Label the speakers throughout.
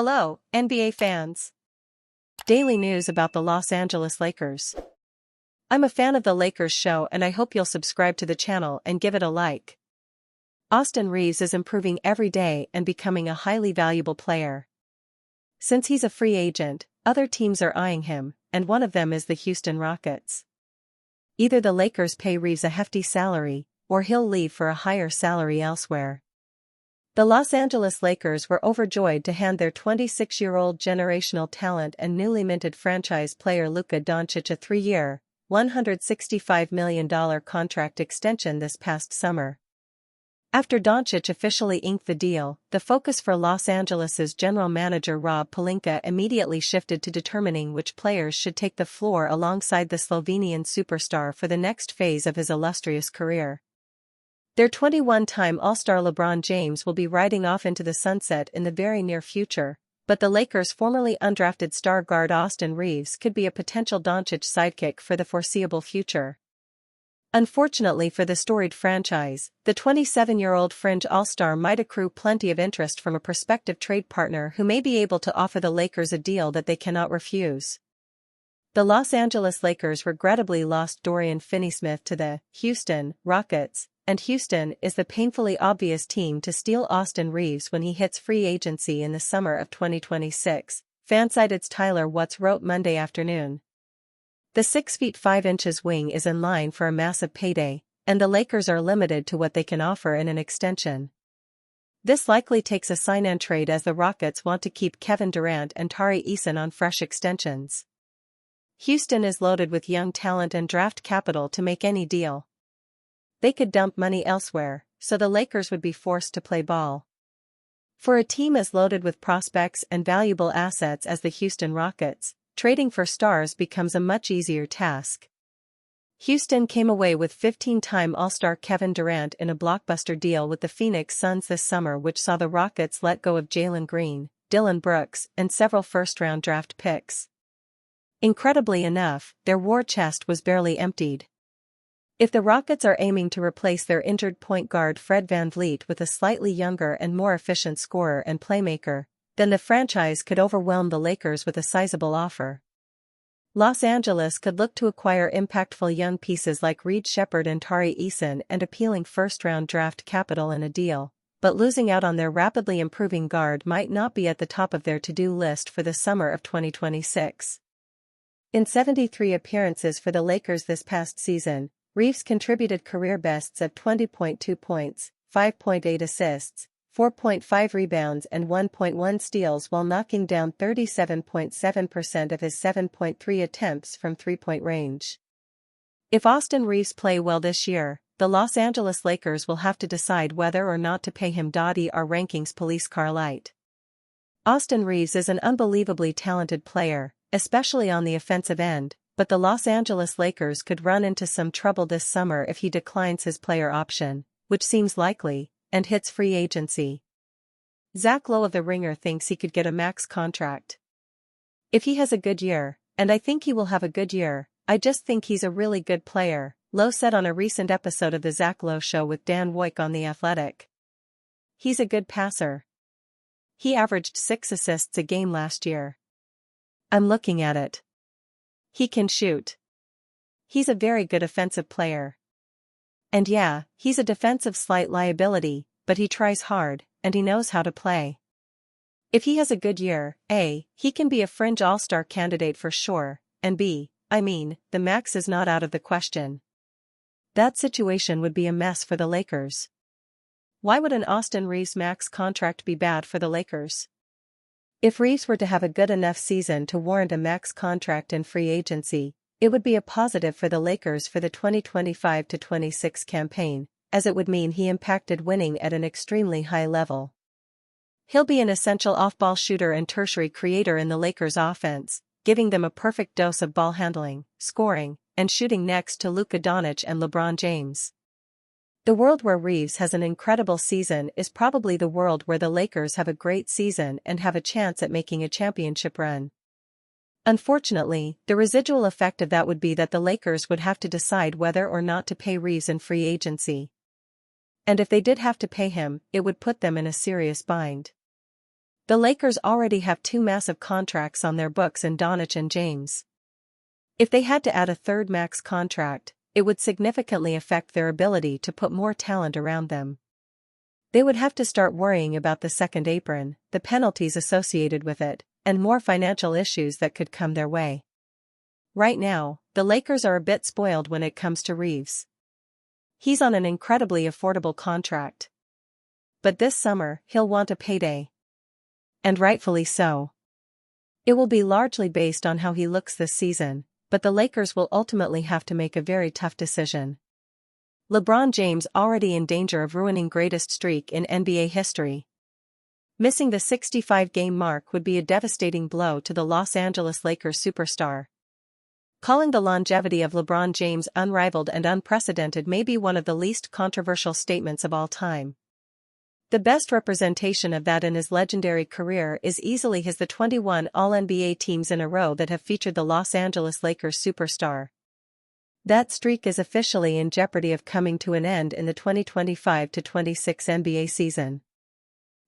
Speaker 1: Hello, NBA fans. Daily news about the Los Angeles Lakers. I'm a fan of the Lakers show and I hope you'll subscribe to the channel and give it a like. Austin Reaves is improving every day and becoming a highly valuable player. Since he's a free agent, other teams are eyeing him, and one of them is the Houston Rockets. Either the Lakers pay Reaves a hefty salary, or he'll leave for a higher salary elsewhere. The Los Angeles Lakers were overjoyed to hand their 26-year-old generational talent and newly minted franchise player Luka Doncic a 3-year, $165 million contract extension this past summer. After Doncic officially inked the deal, the focus for Los Angeles's general manager Rob Pelinka immediately shifted to determining which players should take the floor alongside the Slovenian superstar for the next phase of his illustrious career. Their 21-time All-Star LeBron James will be riding off into the sunset in the very near future, but the Lakers' formerly undrafted star guard Austin Reaves could be a potential Doncic sidekick for the foreseeable future. Unfortunately for the storied franchise, the 27-year-old fringe All-Star might accrue plenty of interest from a prospective trade partner who may be able to offer the Lakers a deal that they cannot refuse. The Los Angeles Lakers regrettably lost Dorian Finney-Smith to the Houston Rockets, and Houston is the painfully obvious team to steal Austin Reaves when he hits free agency in the summer of 2026, Fansided's Tyler Watts wrote Monday afternoon. The 6 feet 5 inches wing is in line for a massive payday, and the Lakers are limited to what they can offer in an extension. This likely takes a sign-and trade as the Rockets want to keep Kevin Durant and Tari Eason on fresh extensions. Houston is loaded with young talent and draft capital to make any deal. They could dump money elsewhere, so the Lakers would be forced to play ball. For a team as loaded with prospects and valuable assets as the Houston Rockets, trading for stars becomes a much easier task. Houston came away with 15-time All-Star Kevin Durant in a blockbuster deal with the Phoenix Suns this summer, which saw the Rockets let go of Jalen Green, Dillon Brooks, and several first-round draft picks. Incredibly enough, their war chest was barely emptied. If the Rockets are aiming to replace their injured point guard Fred VanVleet with a slightly younger and more efficient scorer and playmaker, then the franchise could overwhelm the Lakers with a sizable offer. Los Angeles could look to acquire impactful young pieces like Reed Sheppard and Tari Eason and appealing first-round draft capital in a deal, but losing out on their rapidly improving guard might not be at the top of their to-do list for the summer of 2026. In 73 appearances for the Lakers this past season, Reaves contributed career bests of 20.2 points, 5.8 assists, 4.5 rebounds and 1.1 steals while knocking down 37.7% of his 7.3 attempts from three-point range. If Austin Reaves play well this year, the Los Angeles Lakers will have to decide whether or not to pay him our rankings police car light. Austin Reaves is an unbelievably talented player, especially on the offensive end, but the Los Angeles Lakers could run into some trouble this summer if he declines his player option, which seems likely, and hits free agency. Zach Lowe of The Ringer thinks he could get a max contract. If he has a good year, and I think he will have a good year, I just think he's a really good player, Lowe said on a recent episode of The Zach Lowe Show with Dan Woik on The Athletic. He's a good passer. He averaged 6 assists a game last year. I'm looking at it. He can shoot. He's a very good offensive player. And yeah, he's a defensive slight liability, but he tries hard, and he knows how to play. If he has a good year, A, he can be a fringe all-star candidate for sure, and B, the max is not out of the question. That situation would be a mess for the Lakers. Why would an Austin Reaves max contract be bad for the Lakers? If Reaves were to have a good enough season to warrant a max contract in free agency, it would be a positive for the Lakers for the 2025-26 campaign, as it would mean he impacted winning at an extremely high level. He'll be an essential off-ball shooter and tertiary creator in the Lakers' offense, giving them a perfect dose of ball handling, scoring, and shooting next to Luka Doncic and LeBron James. The world where Reaves has an incredible season is probably the world where the Lakers have a great season and have a chance at making a championship run. Unfortunately, the residual effect of that would be that the Lakers would have to decide whether or not to pay Reaves in free agency. And if they did have to pay him, it would put them in a serious bind. The Lakers already have two massive contracts on their books in Doncic and James. If they had to add a third max contract, it would significantly affect their ability to put more talent around them. They would have to start worrying about the second apron, the penalties associated with it, and more financial issues that could come their way. Right now, the Lakers are a bit spoiled when it comes to Reeves. He's on an incredibly affordable contract. But this summer, he'll want a payday. And rightfully so. It will be largely based on how he looks this season, but the Lakers will ultimately have to make a very tough decision. LeBron James already in danger of ruining greatest streak in NBA history. Missing the 65-game mark would be a devastating blow to the Los Angeles Lakers superstar. Calling the longevity of LeBron James unrivaled and unprecedented may be one of the least controversial statements of all time. The best representation of that in his legendary career is easily his 21 All-NBA teams in a row that have featured the Los Angeles Lakers superstar. That streak is officially in jeopardy of coming to an end in the 2025-26 NBA season.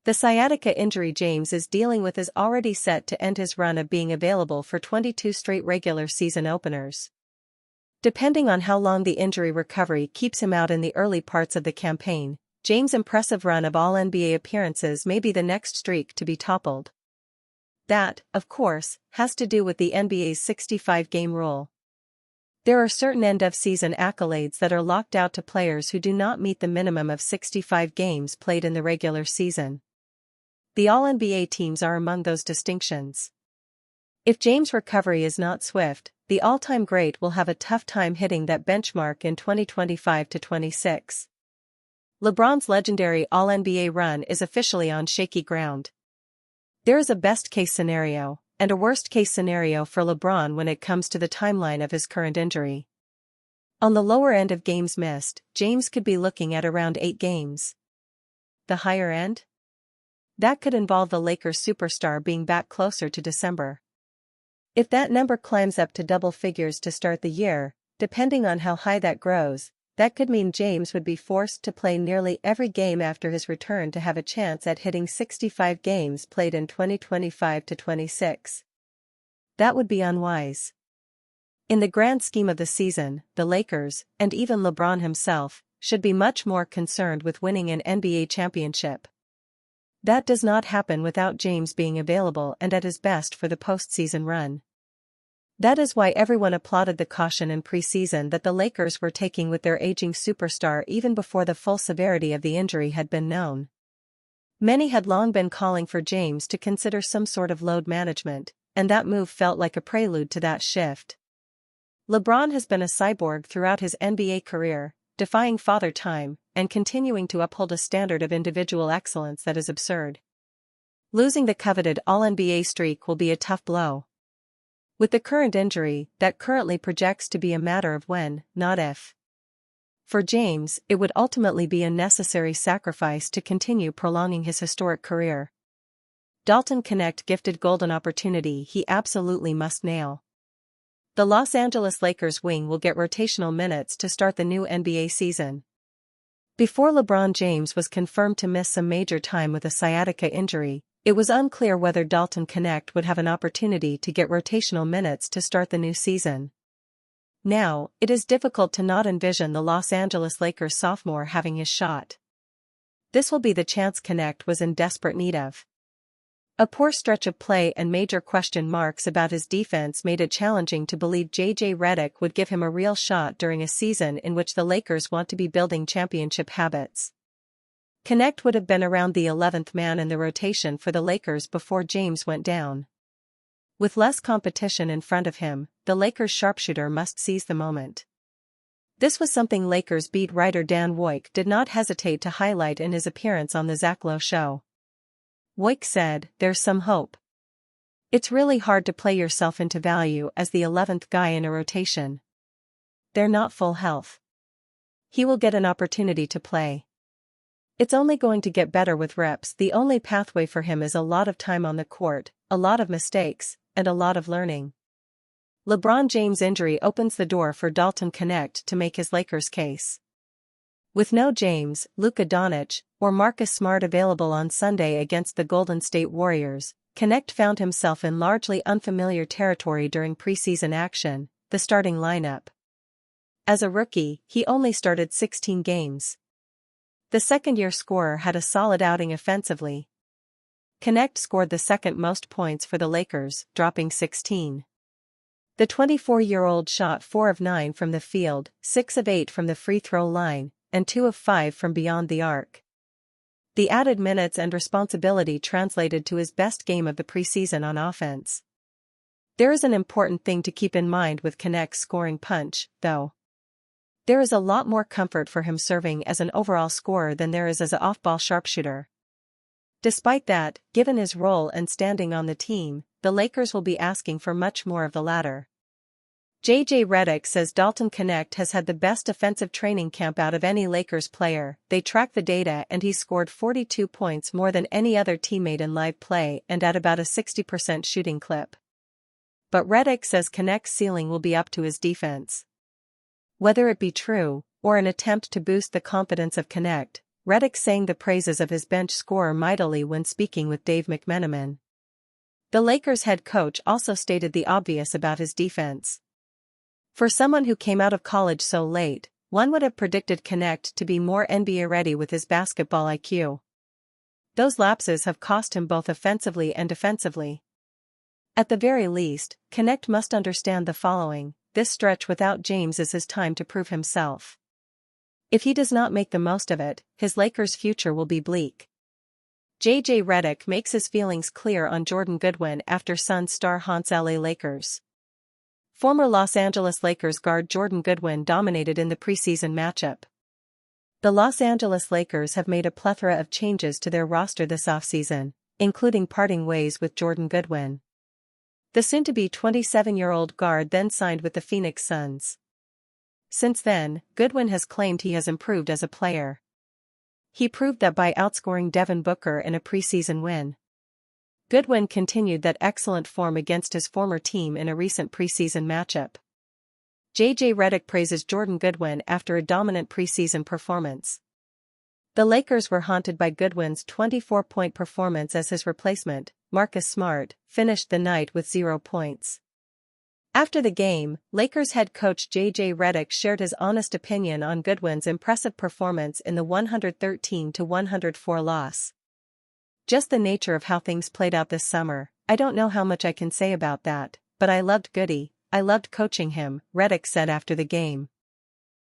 Speaker 1: The sciatica injury James is dealing with is already set to end his run of being available for 22 straight regular season openers. Depending on how long the injury recovery keeps him out in the early parts of the campaign, James' impressive run of All-NBA appearances may be the next streak to be toppled. That, of course, has to do with the NBA's 65-game rule. There are certain end-of-season accolades that are locked out to players who do not meet the minimum of 65 games played in the regular season. The All-NBA teams are among those distinctions. If James' recovery is not swift, the all-time great will have a tough time hitting that benchmark in 2025-26. LeBron's legendary All-NBA run is officially on shaky ground. There is a best-case scenario and a worst-case scenario for LeBron when it comes to the timeline of his current injury. On the lower end of games missed, James could be looking at around 8 games. The higher end? That could involve the Lakers superstar being back closer to December. If that number climbs up to double figures to start the year, depending on how high that grows, that could mean James would be forced to play nearly every game after his return to have a chance at hitting 65 games played in 2025-26. That would be unwise. In the grand scheme of the season, the Lakers, and even LeBron himself, should be much more concerned with winning an NBA championship. That does not happen without James being available and at his best for the postseason run. That is why everyone applauded the caution in preseason that the Lakers were taking with their aging superstar even before the full severity of the injury had been known. Many had long been calling for James to consider some sort of load management, and that move felt like a prelude to that shift. LeBron has been a cyborg throughout his NBA career, defying father time, and continuing to uphold a standard of individual excellence that is absurd. Losing the coveted All-NBA streak will be a tough blow. With the current injury, that currently projects to be a matter of when, not if. For James, it would ultimately be a necessary sacrifice to continue prolonging his historic career. Dalton Knecht gifted golden opportunity he absolutely must nail. The Los Angeles Lakers wing will get rotational minutes to start the new NBA season. Before LeBron James was confirmed to miss some major time with a sciatica injury, it was unclear whether Dalton Knecht would have an opportunity to get rotational minutes to start the new season. Now, it is difficult to not envision the Los Angeles Lakers sophomore having his shot. This will be the chance Knecht was in desperate need of. A poor stretch of play and major question marks about his defense made it challenging to believe J.J. Redick would give him a real shot during a season in which the Lakers want to be building championship habits. Knecht would have been around the 11th man in the rotation for the Lakers before James went down. With less competition in front of him, the Lakers sharpshooter must seize the moment. This was something Lakers beat writer Dan Woik did not hesitate to highlight in his appearance on the Zach Lowe show. Woik said, "There's some hope. It's really hard to play yourself into value as the 11th guy in a rotation. They're not full health. He will get an opportunity to play. It's only going to get better with reps. The only pathway for him is a lot of time on the court, a lot of mistakes, and a lot of learning." LeBron James' injury opens the door for Dalton Knecht to make his Lakers case. With no James, Luka Doncic, or Marcus Smart available on Sunday against the Golden State Warriors, Knecht found himself in largely unfamiliar territory during preseason action, the starting lineup. As a rookie, he only started 16 games. The second-year scorer had a solid outing offensively. Knecht scored the second most points for the Lakers, dropping 16. The 24-year-old shot 4 of 9 from the field, 6 of 8 from the free throw line, and 2 of 5 from beyond the arc. The added minutes and responsibility translated to his best game of the preseason on offense. There is an important thing to keep in mind with Knecht's scoring punch, though. There is a lot more comfort for him serving as an overall scorer than there is as an off-ball sharpshooter. Despite that, given his role and standing on the team, the Lakers will be asking for much more of the latter. J.J. Redick says Dalton Knecht has had the best offensive training camp out of any Lakers player. They track the data and he scored 42 points more than any other teammate in live play and at about a 60% shooting clip. But Redick says Knecht's ceiling will be up to his defense. Whether it be true, or an attempt to boost the confidence of Knecht, Redick sang the praises of his bench scorer mightily when speaking with Dave McMenamin. The Lakers head coach also stated the obvious about his defense. For someone who came out of college so late, one would have predicted Knecht to be more NBA ready with his basketball IQ. Those lapses have cost him both offensively and defensively. At the very least, Knecht must understand the following: this stretch without James is his time to prove himself. If he does not make the most of it, his Lakers' future will be bleak. J.J. Redick makes his feelings clear on Jordan Goodwin after Suns star haunts LA Lakers. Former Los Angeles Lakers guard Jordan Goodwin dominated in the preseason matchup. The Los Angeles Lakers have made a plethora of changes to their roster this offseason, including parting ways with Jordan Goodwin. The soon-to-be 27-year-old guard then signed with the Phoenix Suns. Since then, Goodwin has claimed he has improved as a player. He proved that by outscoring Devin Booker in a preseason win. Goodwin continued that excellent form against his former team in a recent preseason matchup. J.J. Redick praises Jordan Goodwin after a dominant preseason performance. The Lakers were haunted by Goodwin's 24-point performance as his replacement, Marcus Smart, finished the night with 0 points. After the game, Lakers head coach J.J. Redick shared his honest opinion on Goodwin's impressive performance in the 113-104 loss. Just the nature of how things played out this summer, I don't know how much I can say about that, but I loved Goody, I loved coaching him, Redick said after the game.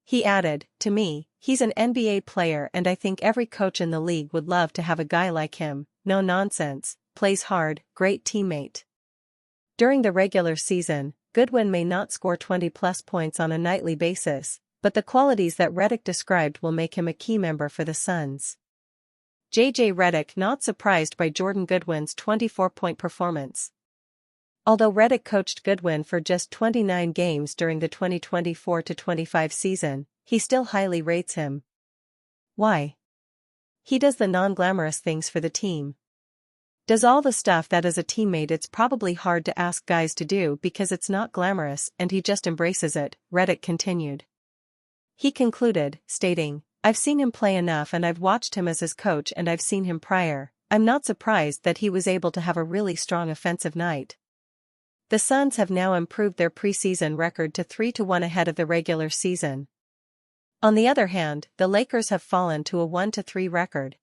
Speaker 1: He added, "To me, he's an NBA player and I think every coach in the league would love to have a guy like him, no nonsense, plays hard, great teammate." During the regular season, Goodwin may not score 20-plus points on a nightly basis, but the qualities that Redick described will make him a key member for the Suns. J.J. Redick not surprised by Jordan Goodwin's 24-point performance. Although Redick coached Goodwin for just 29 games during the 2024-25 season, he still highly rates him. Why? He does the non-glamorous things for the team. Does all the stuff that as a teammate it's probably hard to ask guys to do because it's not glamorous and he just embraces it, Redick continued. He concluded, stating, "I've seen him play enough and I've watched him as his coach and I've seen him prior. I'm not surprised that he was able to have a really strong offensive night." The Suns have now improved their preseason record to 3-1 ahead of the regular season. On the other hand, the Lakers have fallen to a 1-3 record.